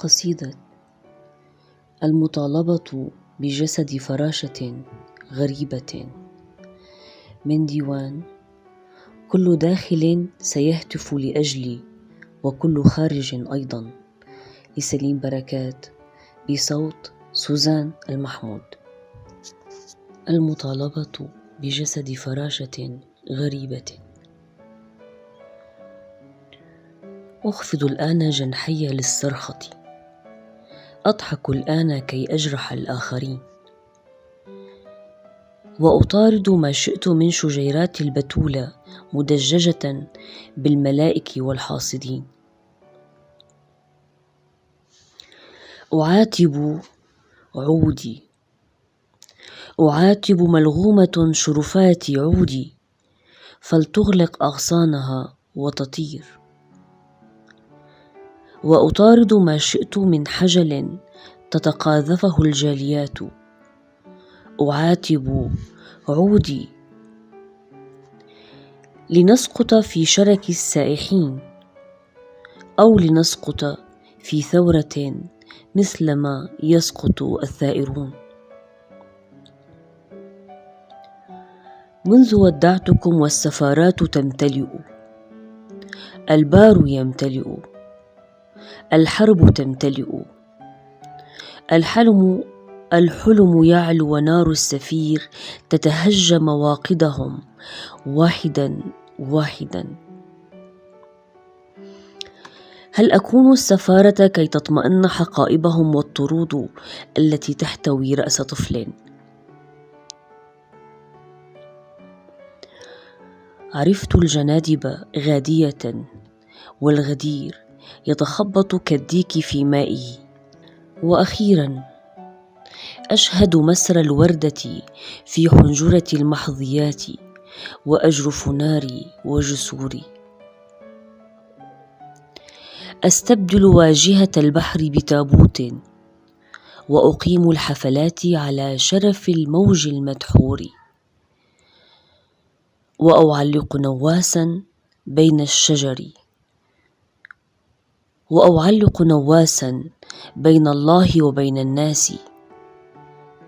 قصيدة المطالبة بجسد فراشة غريبة من ديوان كل داخل سيهتف لأجلي وكل خارج أيضا لسليم بركات بصوت سوزان المحمود. المطالبة بجسد فراشة غريبة. أخفض الآن جنحي للصرخة، أضحك الآن كي أجرح الآخرين، وأطارد ما شئت من شجيرات البتولة مدججة بالملائك والحاصدين. أعاتب عودي، أعاتب ملغومة شرفات عودي، فلتغلق أغصانها وتطير. وأطارد ما شئت من حجل تتقاذفه الجاليات. أعاتب عودي لنسقط في شرك السائحين، أو لنسقط في ثورة مثلما يسقط الثائرون. منذ ودعتكم والسفارات تمتلئ، البار يمتلئ، الحرب تمتلئ، الحلم يعلو ونار السفير تتهج مواقدهم واحدا واحدا. هل أكون السفارة كي تطمئن حقائبهم والطرود التي تحتوي رأس طفل؟ عرفت الجنادب غادية والغدير يتخبط كالديك في مائه، وأخيرا أشهد مسر الوردة في حنجرة المحظيات وأجرف ناري وجسوري. أستبدل واجهة البحر بتابوت، وأقيم الحفلات على شرف الموج المدحور، وأعلق نواسا بين الشجر، وأعلق نواسا بين الله وبين الناس.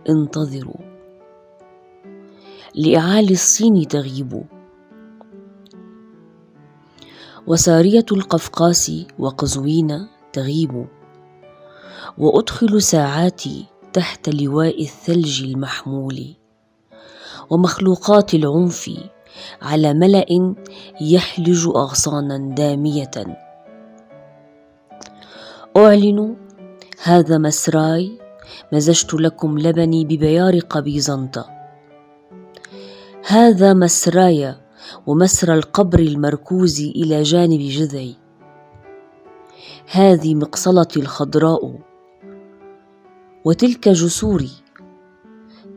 انتظروا لإعالي الصين تغيب، وسارية القفقاس وقزوين تغيب، وأدخل ساعاتي تحت لواء الثلج المحمول، ومخلوقات العنف على ملأ يحلج أغصانا دامية. أعلن هذا مسراي، مزجت لكم لبني ببيارق بيزنطة. هذا مسراي ومسرى القبر المركوز إلى جانب جذعي. هذه مقصلتي الخضراء، وتلك جسوري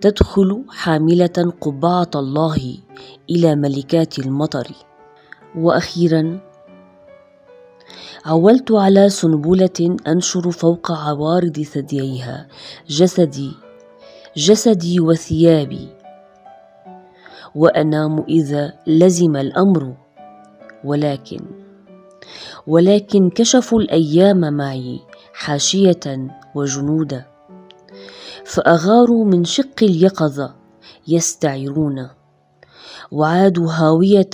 تدخل حاملة قبعة الله إلى ملكات المطر. وأخيرا عولت على سنبلة أنشر فوق عوارض ثدييها جسدي وثيابي، وأنام إذا لزم الأمر. ولكن كشفوا الأيام معي حاشية وجنودا، فأغاروا من شق اليقظة يستعيرون، وعادوا هاوية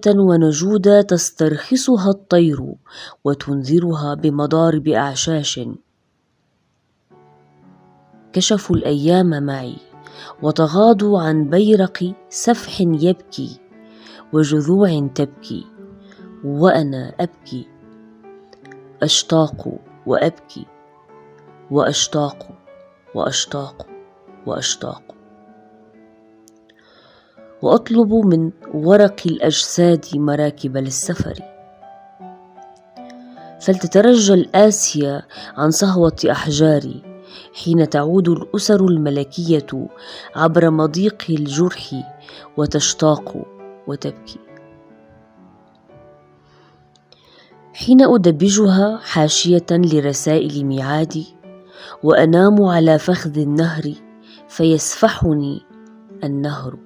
ونجودا تسترخصها الطير وتنذرها بمضارب أعشاش. كشفوا الأيام معي وتغاضوا عن بيرق سفح يبكي وجذوع تبكي، وأنا أبكي، أشتاق وأبكي، وأشتاق وأشتاق وأشتاق، وأطلب من ورق الأجساد مراكب للسفر، فلتترجل آسيا عن صهوة أحجاري حين تعود الأسر الملكية عبر مضيق الجرح وتشتاق وتبكي. حين أدبجها حاشية لرسائل ميعادي، وأنام على فخذ النهر فيسفحني النهر،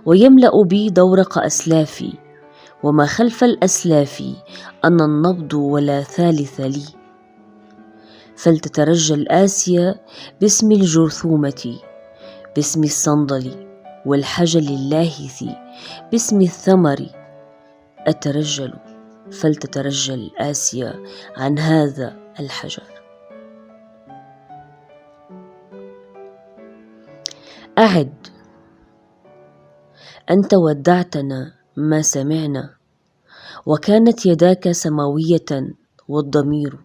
ويملأ بي دورق أسلافي وما خلف الأسلاف أنا النبض ولا ثالث لي. فلتترجل آسيا باسم الجرثومة، باسم الصندل والحجل اللاهث، باسم الثمر أترجل، فلتترجل آسيا عن هذا الحجر. أعد، أنت ودعتنا ما سمعنا، وكانت يداك سماوية والضمير.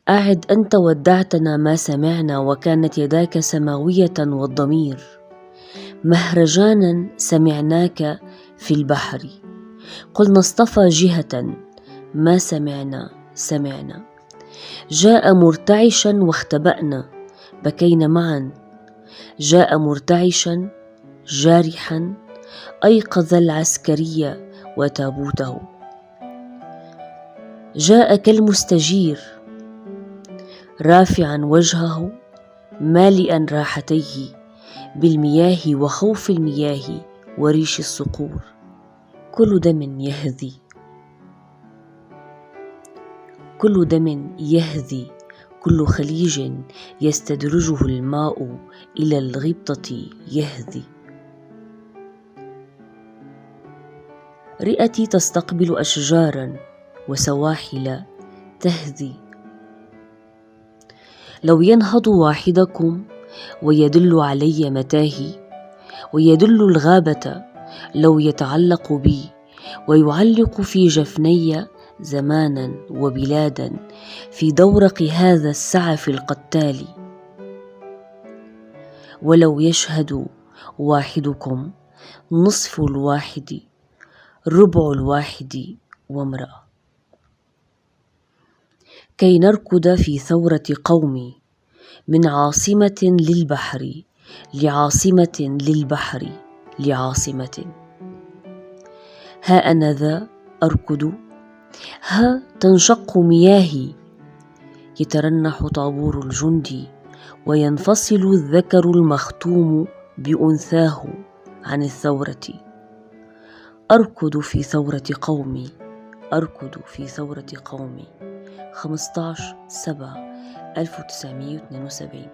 أعد، أنت ودعتنا ما سمعنا، وكانت يداك سماوية والضمير. مهرجانا سمعناك في البحر، قلنا اصطفى جهة ما سمعنا. جاء مرتعشا واختبأنا، بكينا معا. جاء مرتعشا جارحا، أيقظ العسكري وتابوته. جاء كالمستجير رافعا وجهه، مالئا راحتيه بالمياه وخوف المياه وريش الصقور. كل دم يهذي، كل دم يهذي، كل خليج يستدرجه الماء إلى الغبطة يهذي. رئتي تستقبل أشجارا وسواحل تهذي. لو ينهض واحدكم ويدل علي متاهي، ويدل الغابة لو يتعلق بي، ويعلق في جفني زمانا وبلادا في دورق هذا السعف القتال. ولو يشهد واحدكم نصف الواحد، ربع الواحد وامرأة. كي نركض في ثورة قومي، من عاصمة للبحر لعاصمة للبحر لعاصمة. ها أنا ذا أركض، ها تنشق مياهي، يترنح طابور الجند، وينفصل الذكر المختوم بأنثاه عن الثورة. أركض في ثورة قومي، أركض في ثورة قومي. 15/7/1972.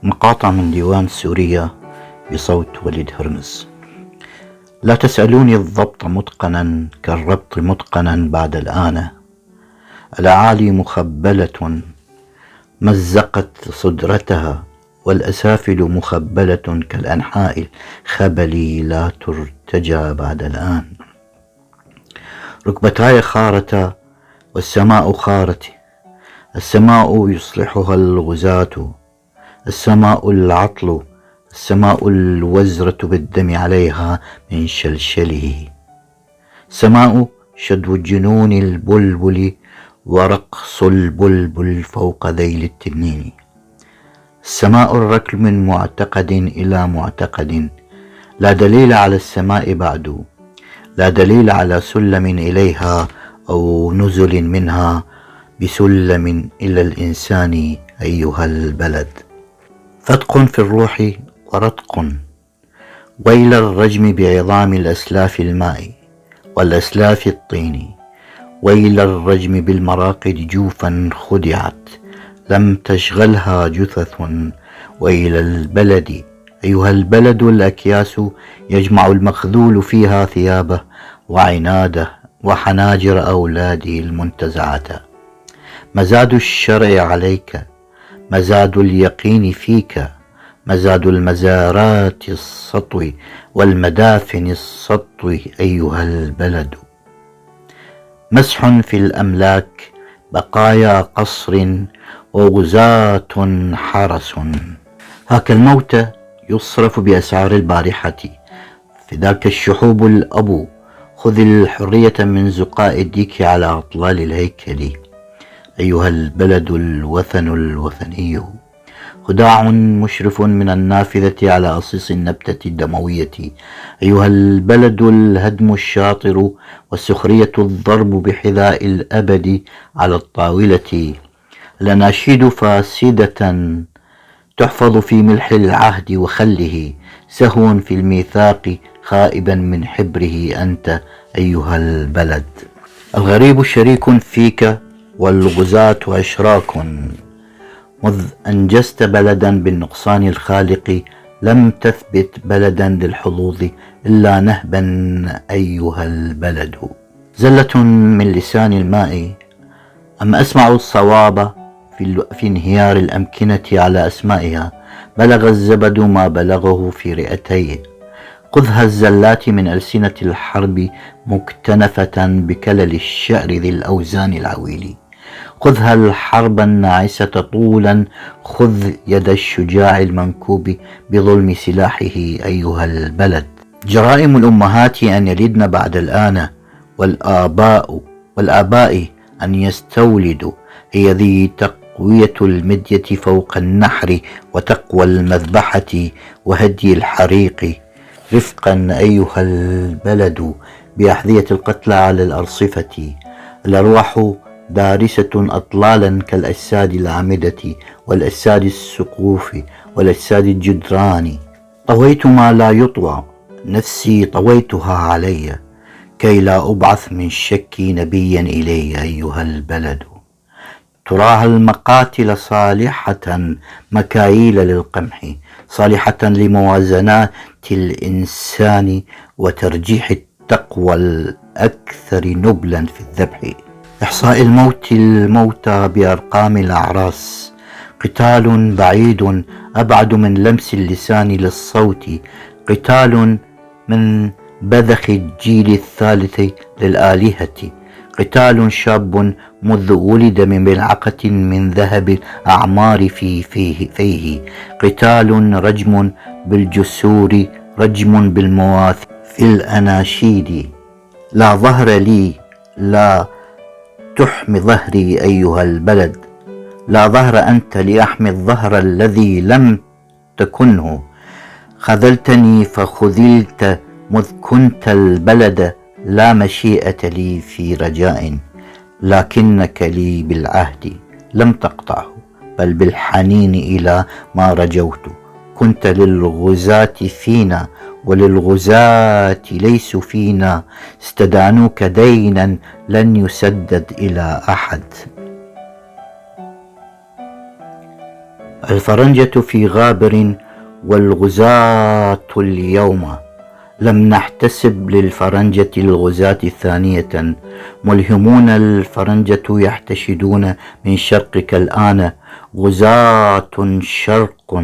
مقاطع من ديوان سوريا بصوت وليد هرمز. لا تسألوني الضبط متقنا كالربط متقنا بعد الآن. الأعالي مخبلة مزقت صدرتها، والأسافل مخبلة كالأنحاء الخبل لا ترتجى بعد الآن. ركبتاي خارتا والسماء خارت، السماء يصلحها الغزاة، السماء العطل، السماء الوزرة بالدم عليها من شلشله. السماء شدو الجنون البلبل ورقص البلبل فوق ذيل التنين. السماء الركل من معتقد إلى معتقد، لا دليل على السماء بعد، لا دليل على سلم إليها أو نزل منها بسلم إلى الإنسان أيها البلد. فتق في الروح ورتق، ويل الرجم بعظام الأسلاف الماء والأسلاف الطين، ويل الرجم بالمراقد جوفا خدعت لم تشغلها جثث، وإلى البلد أيها البلد الأكياس يجمع المخذول فيها ثيابه وعناده وحناجر أولاده المنتزعة. مزاد الشرع عليك، مزاد اليقين فيك، مزاد المزارات السطو والمدافن السطو أيها البلد. مسح في الأملاك، بقايا قصر وغزاة حرس. هاك الموت يصرف بأسعار البارحة، فداك الشحوب الأبو، خذ الحرية من زقاء الديك على أطلال الهيكل أيها البلد الوثن الوثني. خداع مشرف من النافذة على أصيص النبتة الدموية. أيها البلد الهدم الشاطر والسخرية الضرب بحذاء الأبد على الطاولة. الأناشيد فاسدة تحفظ في ملح العهد وخله، سهو في الميثاق خائبا من حبره أنت أيها البلد. الغريب شريك فيك والغزاة أشراك، مذ أنجزت بلدا بالنقصان الخالق لم تثبت بلدا للحظوظ إلا نهبا أيها البلد. زلة من لسان الماء أم أسمع الصواب في انهيار الأمكنة على أسمائها، بلغ الزبد ما بلغه في رئتيه. خذها الزلات من ألسنة الحرب مكتنفة بكلل الشعر ذي الأوزان العويل. خذها الحرب الناعسة طولا، خذ يد الشجاع المنكوب بظلم سلاحه أيها البلد. جرائم الأمهات أن يلدن بعد الآن، والآباء أن يستولدوا، هي ذي تقوية المدية فوق النحر وتقوى المذبحة وهدي الحريق. رفقا أيها البلد بأحذية القتلى على الأرصفة. الأرواح دارسة أطلالا كالأجساد العامدة والأجساد السقوف والأجساد الجدران. طويت ما لا يطوى، نفسي طويتها علي، كي لا أبعث من شكي نبيا إلي أيها البلد. تراها المقاتل صالحة مكاييل للقمح، صالحة لموازنات الإنسان وترجيح التقوى الأكثر نبلا في الذبح. إحصاء الموتى بأرقام الأعراس. قتال بعيد أبعد من لمس اللسان للصوت، قتال من بذخ الجيل الثالث للآلهة، قتال شاب مذ ولد من ملعقة من ذهب الأعمار في فيه، قتال رجم بالجسور، رجم بالمواث في الأناشيد. لا ظهر لي، لا تحمي ظهري أيها البلد، لا ظهر أنت لأحمي الظهر الذي لم تكنه. خذلتني فخذلت مذ كنت البلد، لا مشيئة لي في رجاء، لكنك لي بالعهد لم تقطعه، بل بالحنين إلى ما رجوت. كنت للغزاة فينا وللغزاة ليسوا فينا، استدانوك دينا لن يسدد إلى أحد. الفرنجة في غابر والغزاة اليوم، لم نحتسب للفرنجة الغزاة ثانية. ملهمون الفرنجة يحتشدون من شرقك الآن، غزاة شرق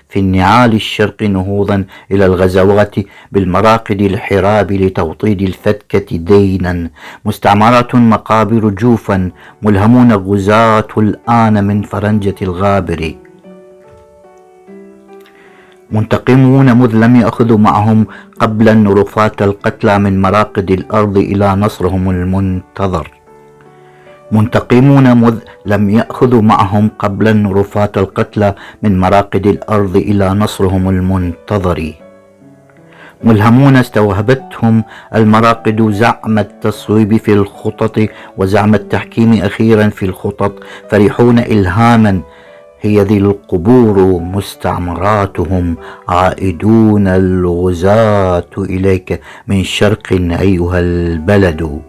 في النعال الشرق نهوضا إلى الغزوات بالمراقد الحراب لتوطيد الفتكة دينا. مستعمرات مقابر جوفا، ملهمون غزاة الآن من فرنجة الغابر. منتقمون مذ لم يأخذوا معهم قبلا رفات القتلى من مراقد الأرض إلى نصرهم المنتظر. منتقمون مذ لم يأخذوا معهم قبلا رفات القتلى من مراقد الأرض إلى نصرهم المنتظر. ملهمون استوهبتهم المراقد زعم التصويب في الخطط وزعم التحكيم أخيرا في الخطط، فرحون إلهاما، هي ذي القبور مستعمراتهم، عائدون الغزاة إليك من شرق أيها البلد.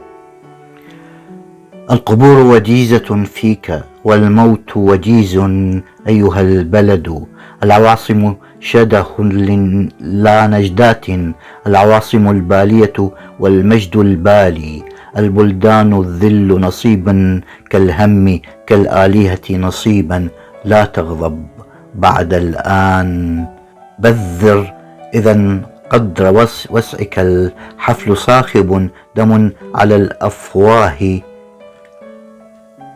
القبور وجيزة فيك والموت وجيز أيها البلد. العواصم شده لا نجدات، العواصم البالية والمجد البالي. البلدان الذل نصيبا كالهم، كالآلهة نصيبا، لا تغضب بعد الآن. بذر إذا قدر وسعك الحفل صاخب، دم على الأفواه.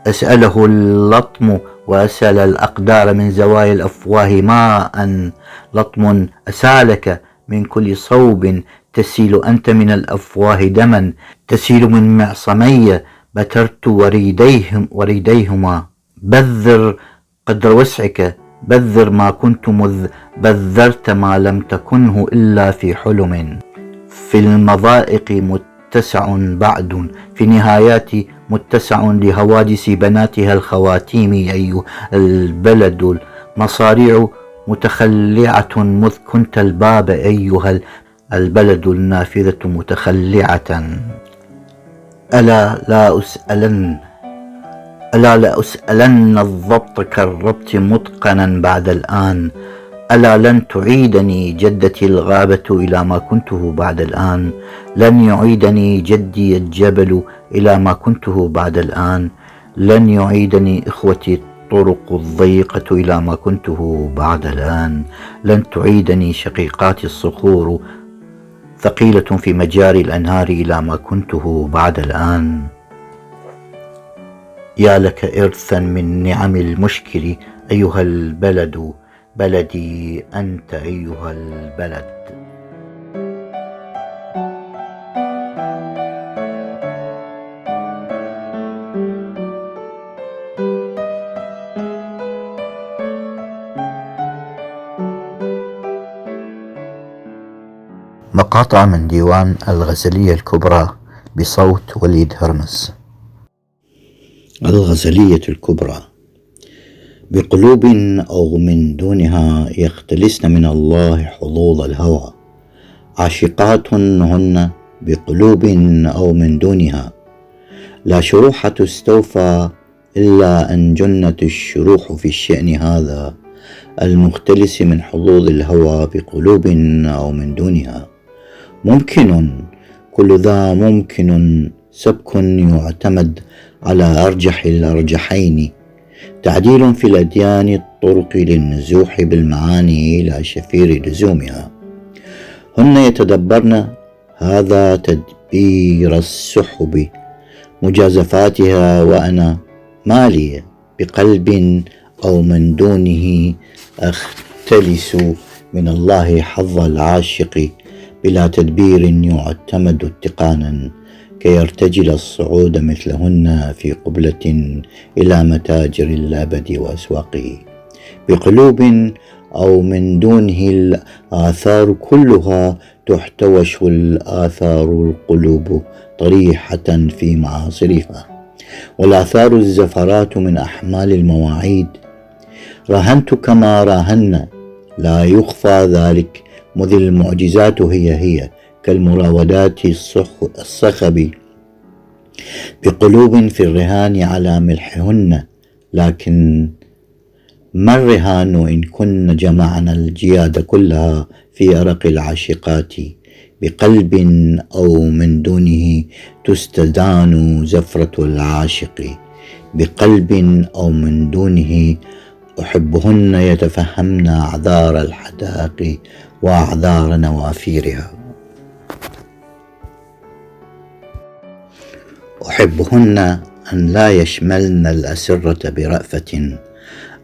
أسأله اللطم وأسأل الأقدار من زوايا الأفواه ماء، لطم أسالك من كل صوب، تسيل أنت من الأفواه دما، تسيل من معصمي بترت وريديهما. بذر قدر وسعك بذر ما كنت مذ بذرت ما لم تكنه إلا في حلم. في المضائق متسع بعد، في نهايات متسع لهواجس بناتها الخواتيم أيها البلد. المصاريع متخلعة مذ كنت الباب أيها البلد النافذة متخلعة. ألا لا أسألن الضبط كالربط متقنا بعد الآن. ألا لن تعيدني جدتي الغابة إلى ما كنته بعد الآن. لن يعيدني جدي الجبل إلى ما كنته بعد الآن. لن يعيدني إخوتي الطرق الضيقة إلى ما كنته بعد الآن. لن تعيدني شقيقاتي الصخور ثقيلة في مجاري الأنهار إلى ما كنته بعد الآن. يا لك إرثا من نعم المشكر أيها البلد، بلدي أنت أيها البلد. مقاطع من ديوان الغزلية الكبرى بصوت وليد هرمز. الغزلية الكبرى. بقلوب أو من دونها يختلسن من الله حظوظ الهوى، عاشقات هن بقلوب أو من دونها، لا شروح تستوفى إلا أن جنت الشروح في الشأن هذا المختلس من حظوظ الهوى بقلوب أو من دونها. ممكن كل ذا ممكن، سبك يعتمد على أرجح الأرجحين، تعديل في الأديان الطرق للنزوح بالمعاني إلى شفير لزومها. هن يتدبرن هذا تدبير السحب مجازفاتها، وأنا مالي بقلب أو من دونه أختلس من الله حظ العاشق بلا تدبير يعتمد اتقانا، كي يرتجل الصعود مثلهن في قبلة إلى متاجر الأبد وأسواقه. بقلوب أو من دونه الآثار كلها تحتوش الآثار القلوب طريحة في معاصرها، والآثار الزفرات من أحمال المواعيد. راهنت كما راهن، لا يخفى ذلك، مذ المعجزات هي كالمراودات الصخب. بقلوب في الرهان على ملحهن، لكن ما الرهان إن كن جمعنا الجياد كلها في أرق العاشقات. بقلب أو من دونه تستدان زفرة العاشق، بقلب أو من دونه أحبهن يتفهمن أعذار الحدائق وأعذار نوافيرها. أحبهن أن لا يشملن الأسرة برأفة،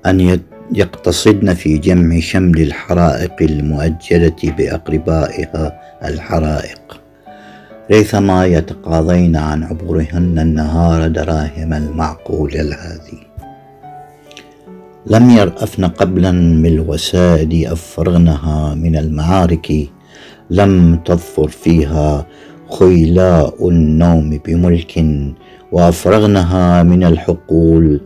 أن يقتصدن في جمع شمل الحرائق المؤجلة بأقربائها الحرائق، ريثما يتقاضين عن عبورهن النهار دراهم المعقول الهادي. لم يرأفن قبلا بالوسائد أفرغنها من المعارك، لم تظفر فيها خيلاء النوم بملك، وأفرغنها من الحقول.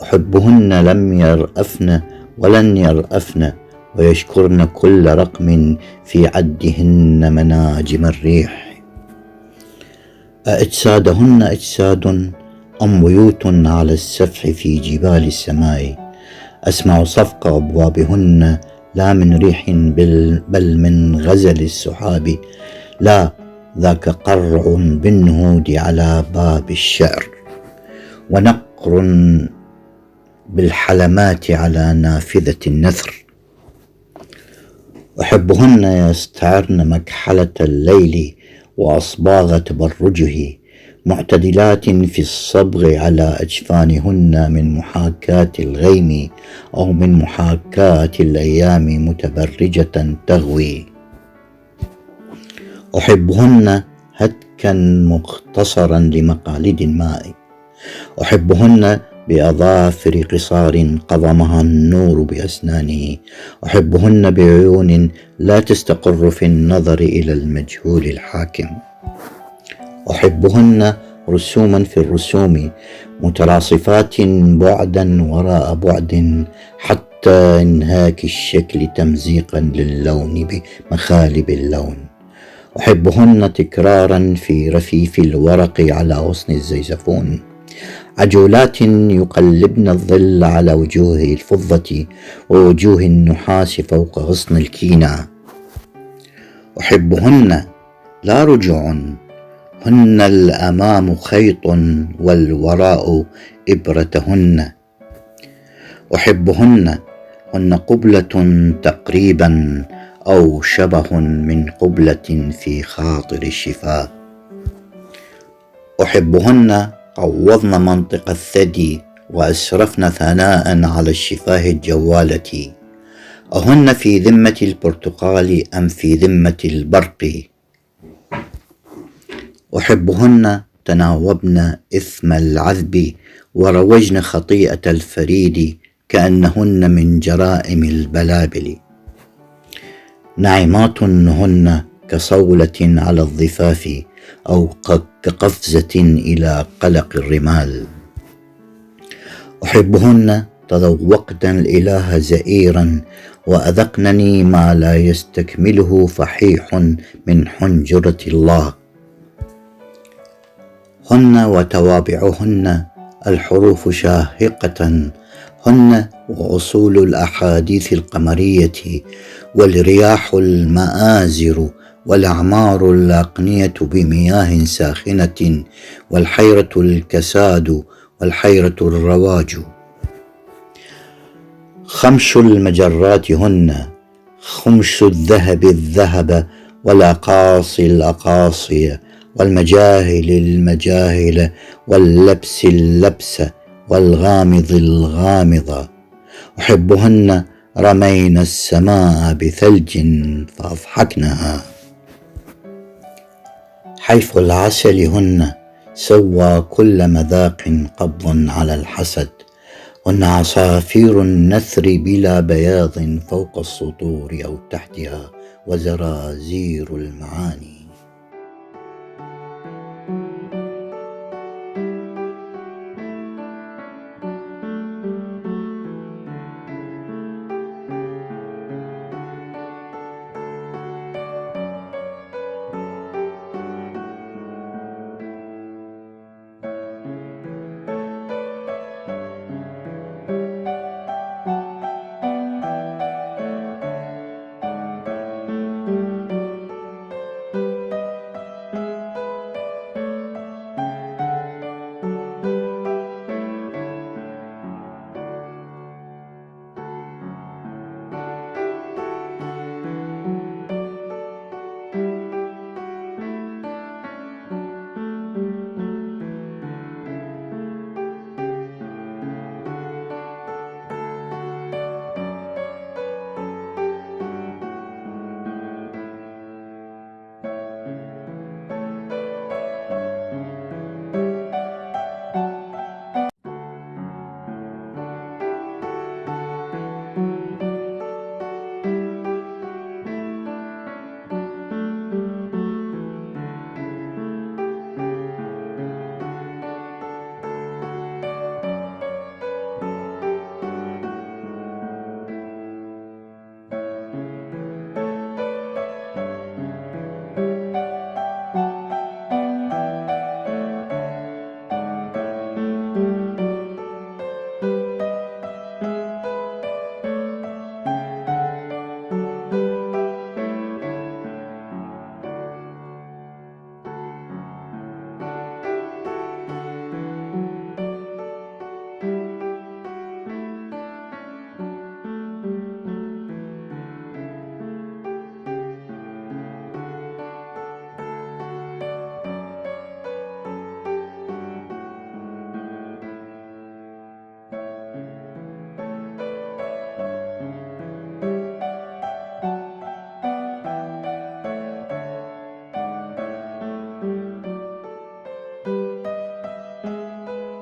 أحبهن لم يرأفن ولن يرأفن، ويشكرن كل رقم في عدهن مناجم الريح. أأجسادهن أجساد أم بيوت على السفح في جبال السماء؟ أسمع صفق أبوابهن لا من ريح بل من غزل السحاب، لا ذاك قرع بالنهود على باب الشعر، ونقر بالحلمات على نافذة النثر. أحبهن يستعرن مكحلة الليل وأصباغ تبرجه، معتدلات في الصبغ على أجفانهن من محاكاة الغيم أو من محاكاة الأيام متبرجة تغوي. أحبهن هتكا مختصرا لمقاليد الماء، أحبهن بأظافر قصار قضمها النور بأسنانه. أحبهن بعيون لا تستقر في النظر إلى المجهول الحاكم. أحبهن رسوما في الرسوم، متلاصفات بعدا وراء بعد، حتى انهاك الشكل تمزيقا للون بمخالب اللون. أحبهن تكرارا في رفيف الورق على غصن الزيزفون، عجولات يقلبن الظل على وجوه الفضة ووجوه النحاس فوق غصن الكينا. أحبهن لا رجوع، هن الأمام خيط والوراء إبرتهن. أحبهن هن قبلة تقريبا أو شبه من قبلة في خاطر الشفاه. أحبهن قوضن منطق الثدي وأسرفن ثناء على الشفاه الجوالة. أهن في ذمة البرتقال أم في ذمة البرق؟ أحبهن تناوبن إثم العذب وروجن خطيئة الفريد كأنهن من جرائم البلابل. ناعمات هن كصولة على الضفاف أو كقفزة إلى قلق الرمال. أحبهن تذوقن الإله زئيرا وأذقنني ما لا يستكمله فحيح من حنجرة الله. هن وتوابعهن الحروف شاهقة، هن وأصول الأحاديث القمرية والرياح المآزر والأعمار الأقنية بمياه ساخنة والحيرة الكساد والحيرة الرواج. خمش المجرات هن خمس الذهب الذهب والأقاصي الأقاصي والمجاهل المجاهل واللبس اللبس والغامض الغامض. أحبهن رمين السماء بثلج فأضحكنها. حيف العسل هن سوى كل مذاق قبض على الحسد. هن عصافير النثر بلا بياض فوق السطور أو تحتها وزرازير المعاني.